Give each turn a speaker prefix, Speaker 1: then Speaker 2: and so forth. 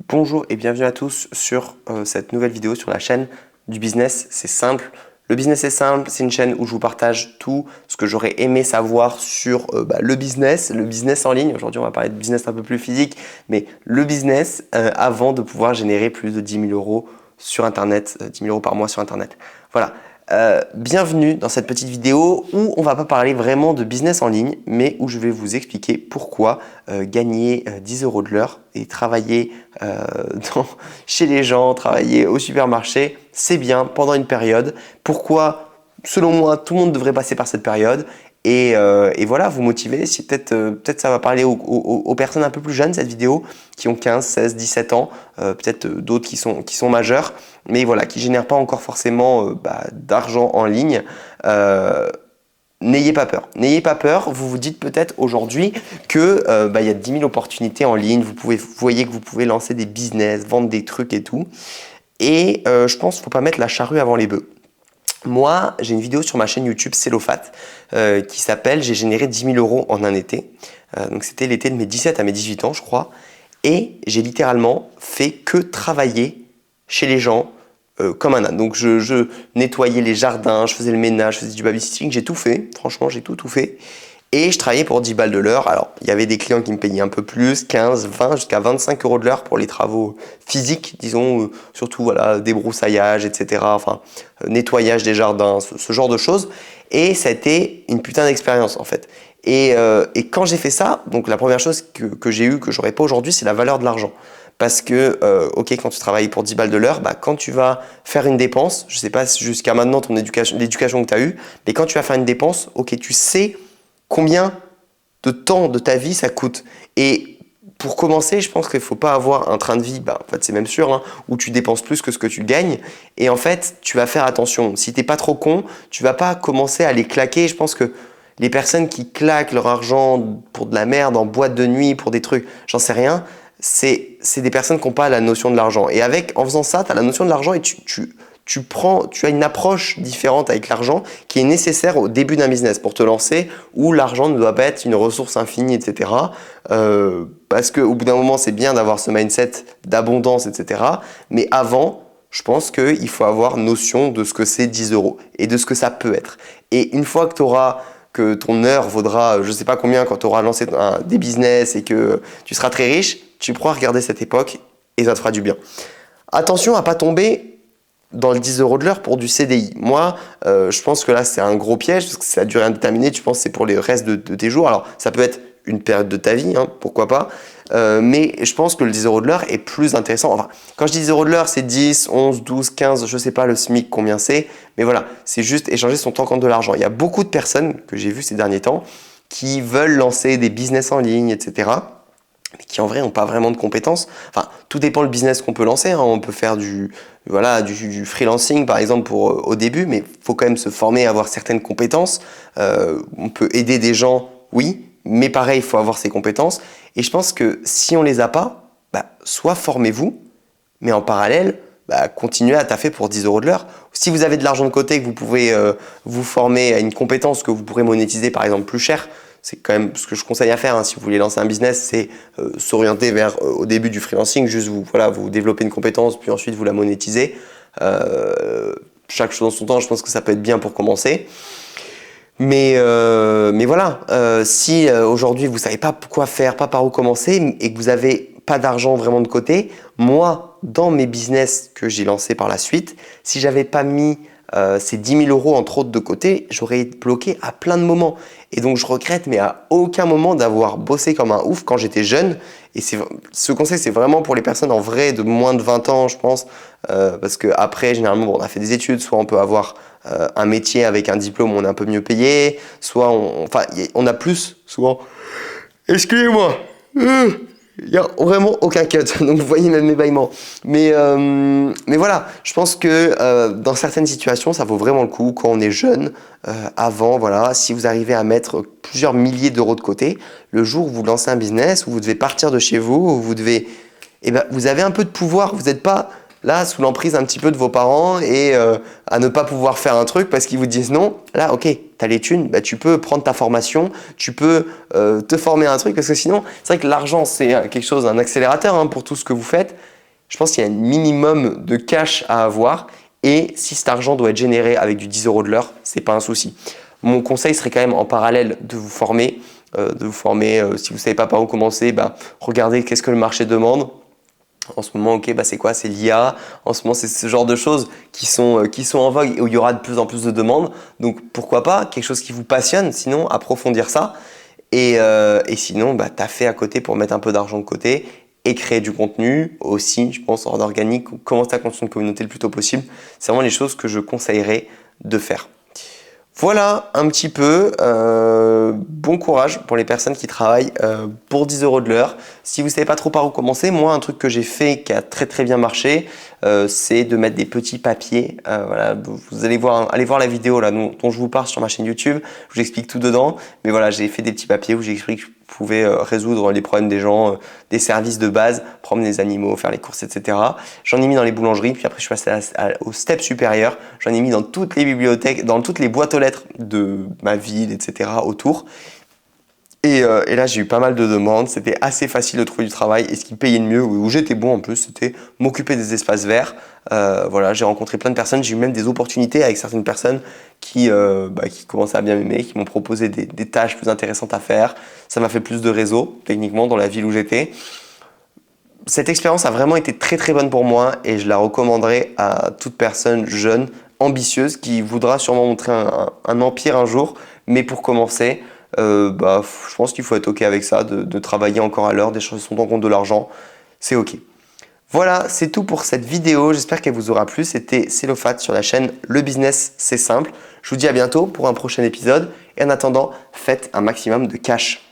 Speaker 1: Bonjour et bienvenue à tous sur cette nouvelle vidéo sur la chaîne du business. C'est simple. Le business est simple, c'est une chaîne où je vous partage tout ce que j'aurais aimé savoir sur le business en ligne. Aujourd'hui, on va parler de business un peu plus physique, mais le business avant de pouvoir générer plus de 10 000 euros sur Internet, 10 000 euros par mois sur Internet. Voilà. Bienvenue dans cette petite vidéo où on va pas parler vraiment de business en ligne, mais où je vais vous expliquer pourquoi gagner 10 euros de l'heure et travailler chez les gens, travailler au supermarché, c'est bien pendant une période. Pourquoi, selon moi, tout le monde devrait passer par cette période et voilà, vous motiver. Si peut-être ça va parler aux personnes un peu plus jeunes, cette vidéo, qui ont 15, 16, 17 ans, peut-être d'autres qui sont majeurs, mais voilà, qui ne génèrent pas encore forcément d'argent en ligne. N'ayez pas peur. N'ayez pas peur. Vous vous dites peut-être aujourd'hui que y a 10 000 opportunités en ligne. Vous voyez que vous pouvez lancer des business, vendre des trucs et tout. Et je pense qu'il ne faut pas mettre la charrue avant les bœufs. Moi, j'ai une vidéo sur ma chaîne YouTube Cellofat qui s'appelle « J'ai généré 10 000 euros en un été ». Donc c'était l'été de mes 17 à mes 18 ans, je crois. Et j'ai littéralement fait que travailler chez les gens comme un âne. Donc je nettoyais les jardins, je faisais le ménage, je faisais du babysitting, j'ai tout fait. Franchement, j'ai tout fait. Et je travaillais pour 10 balles de l'heure. Alors, il y avait des clients qui me payaient un peu plus, 15, 20, jusqu'à 25 euros de l'heure pour les travaux physiques, disons, surtout voilà, débroussaillage, etc. Enfin, nettoyage des jardins, ce genre de choses. Et ça a été une putain d'expérience en fait. Et quand j'ai fait ça, donc la première chose que j'ai eue, que j'aurais pas aujourd'hui, c'est la valeur de l'argent. Parce que, ok, quand tu travailles pour 10 balles de l'heure, quand tu vas faire une dépense, je sais pas jusqu'à maintenant l'éducation que tu as eue, mais quand tu vas faire une dépense, ok, tu sais combien de temps de ta vie ça coûte. Et pour commencer, je pense qu'il ne faut pas avoir un train de vie, en fait c'est même sûr, hein, où tu dépenses plus que ce que tu gagnes. Et en fait, tu vas faire attention. Si tu n'es pas trop con, tu ne vas pas commencer à les claquer. Je pense que les personnes qui claquent leur argent pour de la merde, en boîte de nuit, pour des trucs, j'en sais rien, c'est des personnes qui n'ont pas la notion de l'argent. Et en faisant ça, tu as la notion de l'argent et tu as une approche différente avec l'argent qui est nécessaire au début d'un business pour te lancer, où l'argent ne doit pas être une ressource infinie, etc. Parce qu'au bout d'un moment, c'est bien d'avoir ce mindset d'abondance, etc. Mais avant, je pense qu'il faut avoir notion de ce que c'est 10 euros et de ce que ça peut être. Et une fois que ton heure vaudra je ne sais pas combien quand tu auras lancé des business et que tu seras très riche, tu pourras regarder cette époque et ça te fera du bien. Attention à ne pas tomber dans le 10 euros de l'heure pour du CDI. Moi, je pense que là, c'est un gros piège parce que c'est à durée indéterminée. Tu penses que c'est pour les restes de tes jours. Alors, ça peut être une période de ta vie, hein, pourquoi pas. Mais je pense que le 10 euros de l'heure est plus intéressant. Enfin, quand je dis 10 euros de l'heure, c'est 10, 11, 12, 15, je ne sais pas le SMIC combien c'est. Mais voilà, c'est juste échanger son temps contre de l'argent. Il y a beaucoup de personnes que j'ai vues ces derniers temps qui veulent lancer des business en ligne, etc., mais qui en vrai n'ont pas vraiment de compétences. Enfin, tout dépend le business qu'on peut lancer, hein. On peut faire du freelancing par exemple au début, mais il faut quand même se former, avoir certaines compétences. On peut aider des gens, oui, mais pareil, il faut avoir ces compétences. Et je pense que si on les a pas, soit formez-vous, mais en parallèle, continuez à taffer pour 10 euros de l'heure. Si vous avez de l'argent de côté, que vous pouvez vous former à une compétence que vous pourrez monétiser par exemple plus cher, c'est quand même ce que je conseille à faire, hein, si vous voulez lancer un business, c'est s'orienter vers au début du freelancing, juste vous développez une compétence, puis ensuite vous la monétisez. Chaque chose en son temps, je pense que ça peut être bien pour commencer. Mais voilà, si aujourd'hui vous ne savez pas quoi faire, pas par où commencer et que vous n'avez pas d'argent vraiment de côté, moi, dans mes business que j'ai lancés par la suite, si j'avais pas mis ces 10 000 euros entre autres de côté, j'aurais été bloqué à plein de moments. Et donc je regrette, mais à aucun moment d'avoir bossé comme un ouf quand j'étais jeune. Et ce conseil, c'est vraiment pour les personnes en vrai de moins de 20 ans, je pense. Parce qu'après, généralement, on a fait des études, soit on peut avoir un métier avec un diplôme où on est un peu mieux payé, soit on a plus souvent. Excusez-moi. Il n'y a vraiment aucun cut, donc vous voyez même mes bâillements. Mais voilà, je pense que dans certaines situations, ça vaut vraiment le coup quand on est jeune. Avant, voilà, si vous arrivez à mettre plusieurs milliers d'euros de côté, le jour où vous lancez un business, où vous devez partir de chez vous, où vous avez un peu de pouvoir. Vous n'êtes pas là sous l'emprise un petit peu de vos parents et à ne pas pouvoir faire un truc parce qu'ils vous disent non. Là, ok, tu as les thunes, tu peux prendre ta formation, tu peux te former à un truc parce que sinon, c'est vrai que l'argent, c'est quelque chose, un accélérateur, hein, pour tout ce que vous faites. Je pense qu'il y a un minimum de cash à avoir et si cet argent doit être généré avec du 10 € de l'heure, c'est pas un souci. Mon conseil serait quand même en parallèle de vous former. Si vous ne savez pas par où commencer, regardez qu'est-ce que le marché demande. En ce moment, c'est quoi? C'est l'IA. En ce moment, c'est ce genre de choses qui sont en vogue et où il y aura de plus en plus de demandes. Donc, pourquoi pas quelque chose qui vous passionne, sinon approfondir ça. Et sinon, taffer à côté pour mettre un peu d'argent de côté et créer du contenu aussi, je pense, en organique, commencer à construire une communauté le plus tôt possible. C'est vraiment les choses que je conseillerais de faire. Voilà un petit peu, bon courage pour les personnes qui travaillent pour 10 € de l'heure. Si vous ne savez pas trop par où commencer, moi un truc que j'ai fait qui a très très bien marché, c'est de mettre des petits papiers. Voilà, vous allez voir la vidéo là, dont je vous parle sur ma chaîne YouTube, je vous explique tout dedans. Mais voilà, j'ai fait des petits papiers où j'explique que je pouvais résoudre les problèmes des gens, des services de base, promener les animaux, faire les courses, etc. J'en ai mis dans les boulangeries, puis après je suis passé au step supérieur. J'en ai mis dans toutes les bibliothèques, dans toutes les boîtes aux lettres de ma ville, etc. autour. Et là, j'ai eu pas mal de demandes. C'était assez facile de trouver du travail. Et ce qui payait le mieux, où j'étais bon en plus, c'était m'occuper des espaces verts. Voilà, j'ai rencontré plein de personnes. J'ai eu même des opportunités avec certaines personnes qui commençaient à bien m'aimer, qui m'ont proposé des tâches plus intéressantes à faire. Ça m'a fait plus de réseau, techniquement, dans la ville où j'étais. Cette expérience a vraiment été très très bonne pour moi et je la recommanderais à toute personne jeune, ambitieuse, qui voudra sûrement montrer un empire un jour. Mais pour commencer, je pense qu'il faut être OK avec ça, de travailler encore à l'heure, d'échanger son temps contre de l'argent. C'est OK. Voilà, c'est tout pour cette vidéo. J'espère qu'elle vous aura plu. C'était Célophat sur la chaîne Le Business, c'est simple. Je vous dis à bientôt pour un prochain épisode. Et en attendant, faites un maximum de cash.